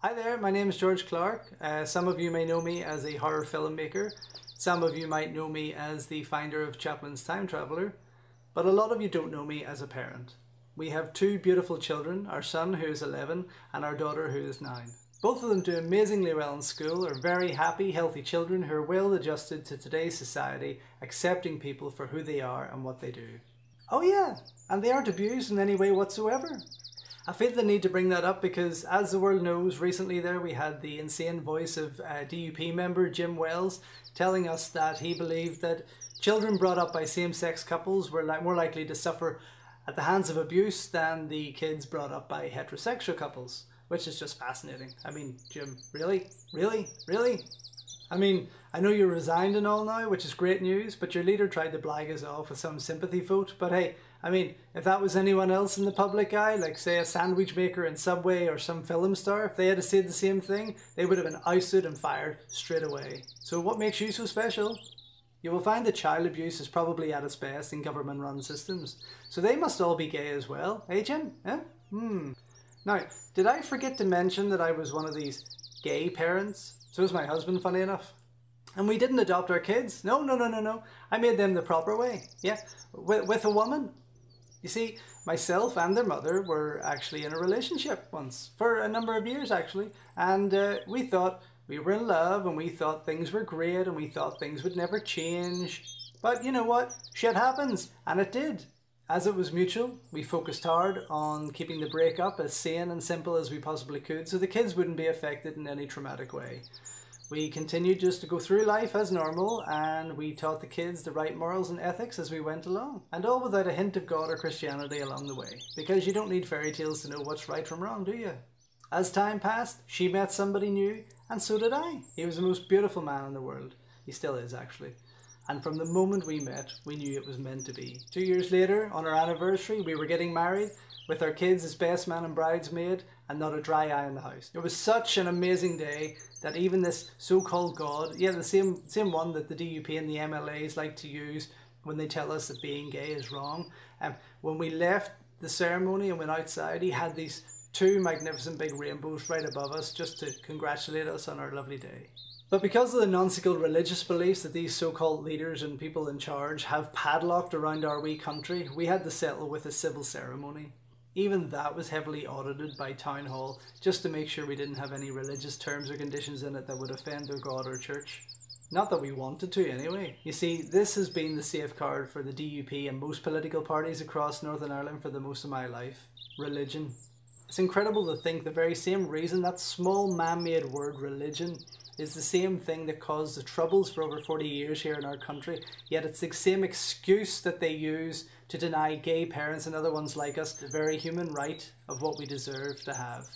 Hi there, my name is George Clarke. Some of you may know me as a horror filmmaker. Some of you might know me as the finder of Chaplin's Time Traveller. But a lot of you don't know me as a parent. We have two beautiful children, our son who is 11 and our daughter who is 9. Both of them do amazingly well in school, are very happy, healthy children who are well adjusted to today's society, accepting people for who they are and what they do. Oh yeah, and they aren't abused in any way whatsoever. I feel the need to bring that up because, as the world knows, recently there we had the insane voice of DUP member Jim Wells telling us that he believed that children brought up by same-sex couples were more likely to suffer at the hands of abuse than the kids brought up by heterosexual couples, which is just fascinating. I mean, Jim, really? Really? Really? I mean, I know you're resigned and all now, which is great news, but your leader tried to blag us off with some sympathy vote. But hey, I mean, if that was anyone else in the public eye, like say a sandwich maker in Subway or some film star, if they had said the same thing, they would have been ousted and fired straight away. So what makes you so special? You will find that child abuse is probably at its best in government-run systems. So they must all be gay as well, eh Jim? Eh? Now, did I forget to mention that I was one of these gay parents? So is my husband, funny enough. And we didn't adopt our kids. No. I made them the proper way. Yeah, with a woman. You see, myself and their mother were actually in a relationship once, for a number of years actually. And we thought we were in love and we thought things were great and we thought things would never change. But you know what? Shit happens. And it did. As it was mutual, we focused hard on keeping the breakup as sane and simple as we possibly could so the kids wouldn't be affected in any traumatic way. We continued just to go through life as normal, and we taught the kids the right morals and ethics as we went along. And all without a hint of God or Christianity along the way. Because you don't need fairy tales to know what's right from wrong, do you? As time passed, she met somebody new, and so did I. He was the most beautiful man in the world. He still is, actually. And from the moment we met, we knew it was meant to be. 2 years later, on our anniversary, we were getting married, with our kids as best man and bridesmaid, and not a dry eye in the house. It was such an amazing day that even this so-called God, yeah, the same one that the DUP and the MLAs like to use when they tell us that being gay is wrong. When we left the ceremony and went outside, he had these two magnificent big rainbows right above us just to congratulate us on our lovely day. But because of the nonsensical religious beliefs that these so-called leaders and people in charge have padlocked around our wee country, we had to settle with a civil ceremony. Even that was heavily audited by Town Hall, just to make sure we didn't have any religious terms or conditions in it that would offend their God or church. Not that we wanted to anyway. You see, this has been the safeguard for the DUP and most political parties across Northern Ireland for the most of my life. Religion. It's incredible to think the very same reason that small man-made word religion is the same thing that caused the troubles for over 40 years here in our country, yet it's the same excuse that they use to deny gay parents and other ones like us the very human right of what we deserve to have.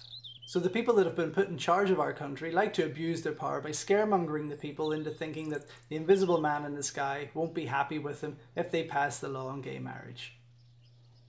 So the people that have been put in charge of our country like to abuse their power by scaremongering the people into thinking that the invisible man in the sky won't be happy with them if they pass the law on gay marriage.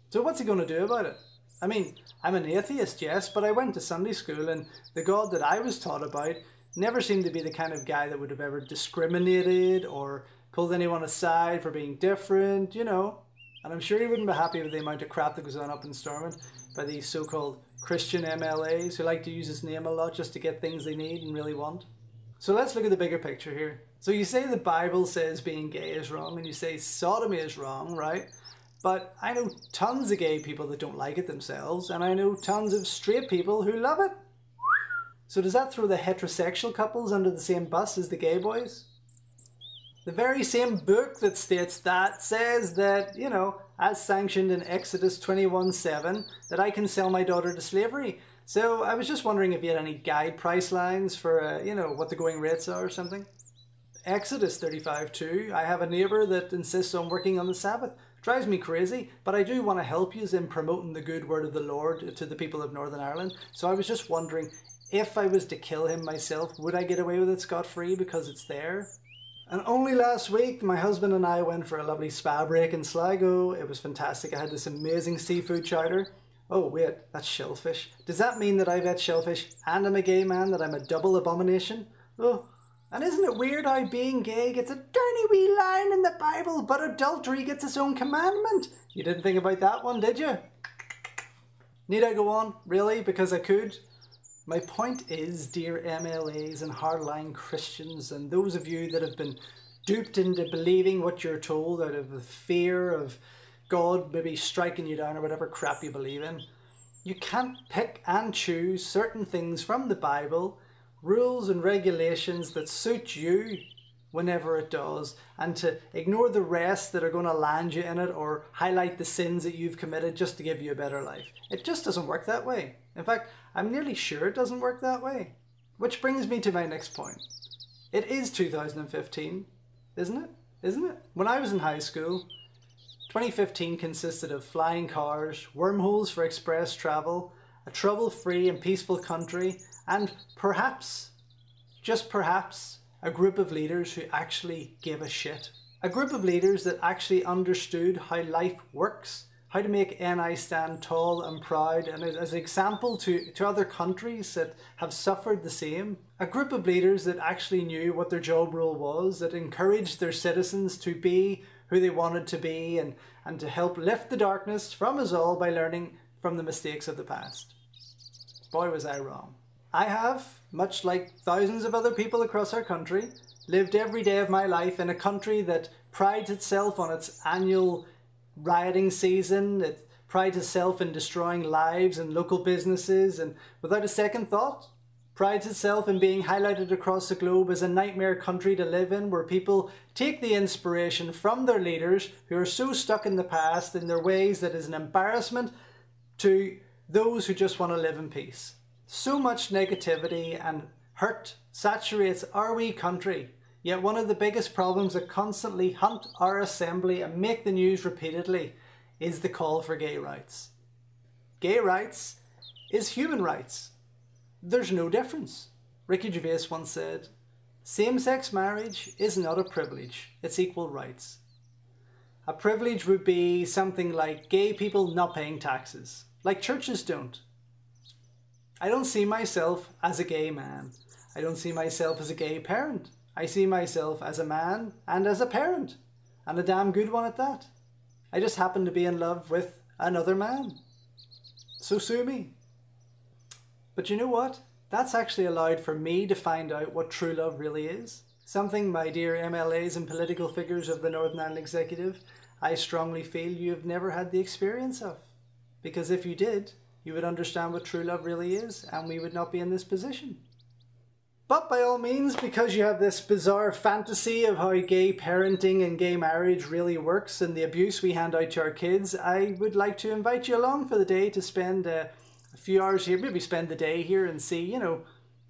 So what's he going to do about it? I mean, I'm an atheist, yes, but I went to Sunday school and the God that I was taught about never seemed to be the kind of guy that would have ever discriminated or pulled anyone aside for being different, you know. And I'm sure he wouldn't be happy with the amount of crap that goes on up in Stormont by these so-called Christian MLAs who like to use his name a lot just to get things they need and really want. So let's look at the bigger picture here. So you say the Bible says being gay is wrong and you say sodomy is wrong, right? But I know tons of gay people that don't like it themselves, and I know tons of straight people who love it. So does that throw the heterosexual couples under the same bus as the gay boys? The very same book that states that says that, you know, as sanctioned in Exodus 21:7, that I can sell my daughter to slavery. So I was just wondering if you had any guide price lines for, you know, what the going rates are or something. Exodus 35:2, I have a neighbour that insists on working on the Sabbath. Drives me crazy, but I do want to help you in promoting the good word of the Lord to the people of Northern Ireland. So I was just wondering, if I was to kill him myself, would I get away with it scot-free because it's there? And only last week, my husband and I went for a lovely spa break in Sligo. It was fantastic. I had this amazing seafood chowder. Oh wait, that's shellfish. Does that mean that I've had shellfish and I'm a gay man, that I'm a double abomination? Oh. And isn't it weird how being gay gets a dirty wee line in the Bible, but adultery gets its own commandment? You didn't think about that one, did you? Need I go on? Really? Because I could? My point is, dear MLAs and hardline Christians and those of you that have been duped into believing what you're told out of the fear of God maybe striking you down or whatever crap you believe in, you can't pick and choose certain things from the Bible, rules and regulations that suit you whenever it does, and to ignore the rest that are going to land you in it or highlight the sins that you've committed just to give you a better life. It just doesn't work that way. In fact, I'm nearly sure it doesn't work that way. Which brings me to my next point. It is 2015, isn't it? Isn't it? When I was in high school, 2015 consisted of flying cars, wormholes for express travel, a trouble-free and peaceful country, and perhaps, just perhaps, a group of leaders who actually gave a shit. A group of leaders that actually understood how life works, how to make NI stand tall and proud, and as an example to other countries that have suffered the same. A group of leaders that actually knew what their job role was, that encouraged their citizens to be who they wanted to be, and to help lift the darkness from us all by learning from the mistakes of the past. Boy, was I wrong. I have, much like thousands of other people across our country, lived every day of my life in a country that prides itself on its annual rioting season. It prides itself in destroying lives and local businesses, and without a second thought, prides itself in being highlighted across the globe as a nightmare country to live in, where people take the inspiration from their leaders who are so stuck in the past in their ways that is an embarrassment to those who just want to live in peace. So much negativity and hurt saturates our wee country, yet one of the biggest problems that constantly haunt our assembly and make the news repeatedly is the call for gay rights. Gay rights is human rights. There's no difference. Ricky Gervais once said, "Same-sex marriage is not a privilege, it's equal rights." A privilege would be something like gay people not paying taxes, like churches don't. I don't see myself as a gay man. I don't see myself as a gay parent. I see myself as a man and as a parent, and a damn good one at that. I just happen to be in love with another man. So sue me. But you know what? That's actually allowed for me to find out what true love really is. Something, my dear MLAs and political figures of the Northern Ireland Executive, I strongly feel you have never had the experience of. Because if you did, you would understand what true love really is, and we would not be in this position. But by all means, because you have this bizarre fantasy of how gay parenting and gay marriage really works and the abuse we hand out to our kids, I would like to invite you along for the day to spend a few hours here, maybe spend the day here and see,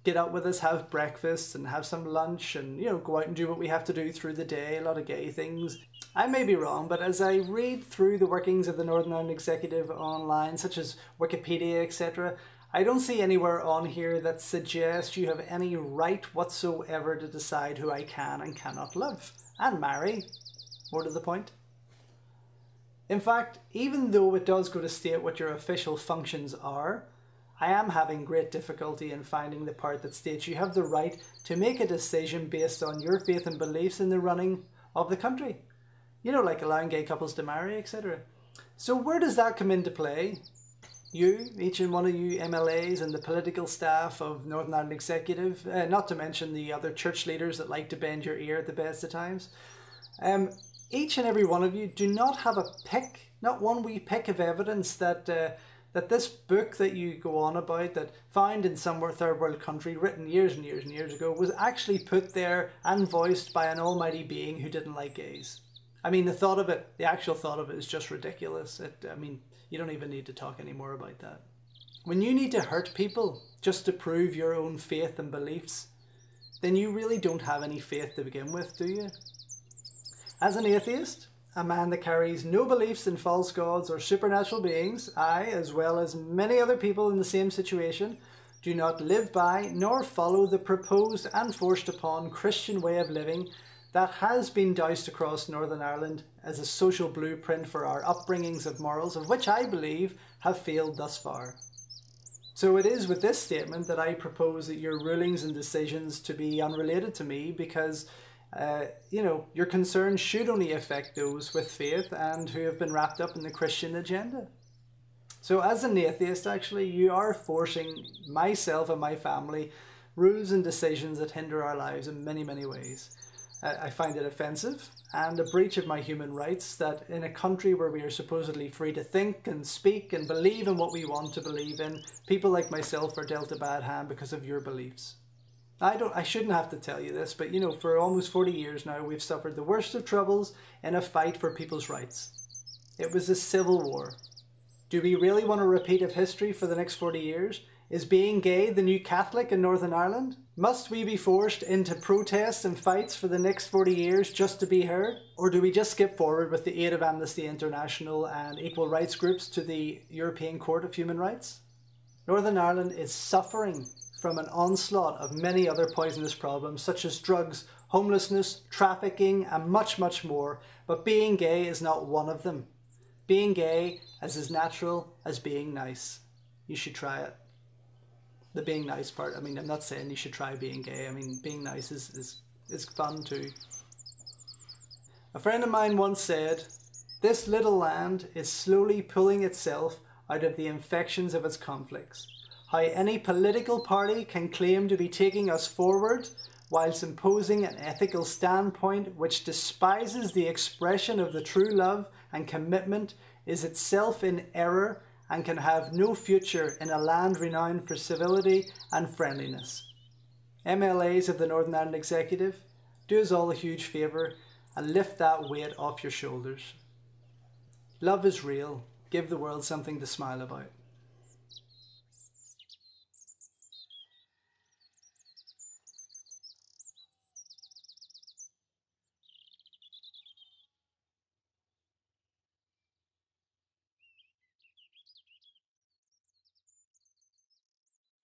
get out with us, have breakfast and have some lunch and, go out and do what we have to do through the day, a lot of gay things. I may be wrong, but as I read through the workings of the Northern Ireland Executive online, such as Wikipedia, etc., I don't see anywhere on here that suggests you have any right whatsoever to decide who I can and cannot love and marry. More to the point. In fact, even though it does go to state what your official functions are, I am having great difficulty in finding the part that states you have the right to make a decision based on your faith and beliefs in the running of the country. Like allowing gay couples to marry, etc. So where does that come into play? You, each and one of you MLAs and the political staff of Northern Ireland Executive, not to mention the other church leaders that like to bend your ear at the best of times. Each and every one of you do not have a pick, not one wee pick of evidence that that this book that you go on about, that found in some third world country, written years and years and years ago, was actually put there and voiced by an almighty being who didn't like gays. I mean, the thought of it, the actual thought of it is just ridiculous. You don't even need to talk anymore about that. When you need to hurt people just to prove your own faith and beliefs, then you really don't have any faith to begin with, do you? As an atheist, a man that carries no beliefs in false gods or supernatural beings, I, as well as many other people in the same situation, do not live by nor follow the proposed and forced upon Christian way of living that has been doused across Northern Ireland as a social blueprint for our upbringings of morals, of which I believe have failed thus far. So it is with this statement that I propose that your rulings and decisions to be unrelated to me, because your concerns should only affect those with faith and who have been wrapped up in the Christian agenda. So as an atheist, actually, you are forcing myself and my family rules and decisions that hinder our lives in many, many ways. I find it offensive and a breach of my human rights that in a country where we are supposedly free to think and speak and believe in what we want to believe in, people like myself are dealt a bad hand because of your beliefs. I shouldn't have to tell you this, but you know, for almost 40 years now, we've suffered the worst of troubles in a fight for people's rights. It was a civil war. Do we really want a repeat of history for the next 40 years? Is being gay the new Catholic in Northern Ireland? Must we be forced into protests and fights for the next 40 years just to be heard? Or do we just skip forward with the aid of Amnesty International and equal rights groups to the European Court of Human Rights? Northern Ireland is suffering from an onslaught of many other poisonous problems such as drugs, homelessness, trafficking and much, much more, but being gay is not one of them. Being gay is as natural as being nice. You should try it. The being nice part, I mean, I'm not saying you should try being gay. I mean, being nice is fun too. A friend of mine once said, "This little land is slowly pulling itself out of the infections of its conflicts. How any political party can claim to be taking us forward whilst imposing an ethical standpoint which despises the expression of the true love and commitment is itself in error and can have no future in a land renowned for civility and friendliness." MLAs of the Northern Ireland Executive, do us all a huge favour and lift that weight off your shoulders. Love is real. Give the world something to smile about.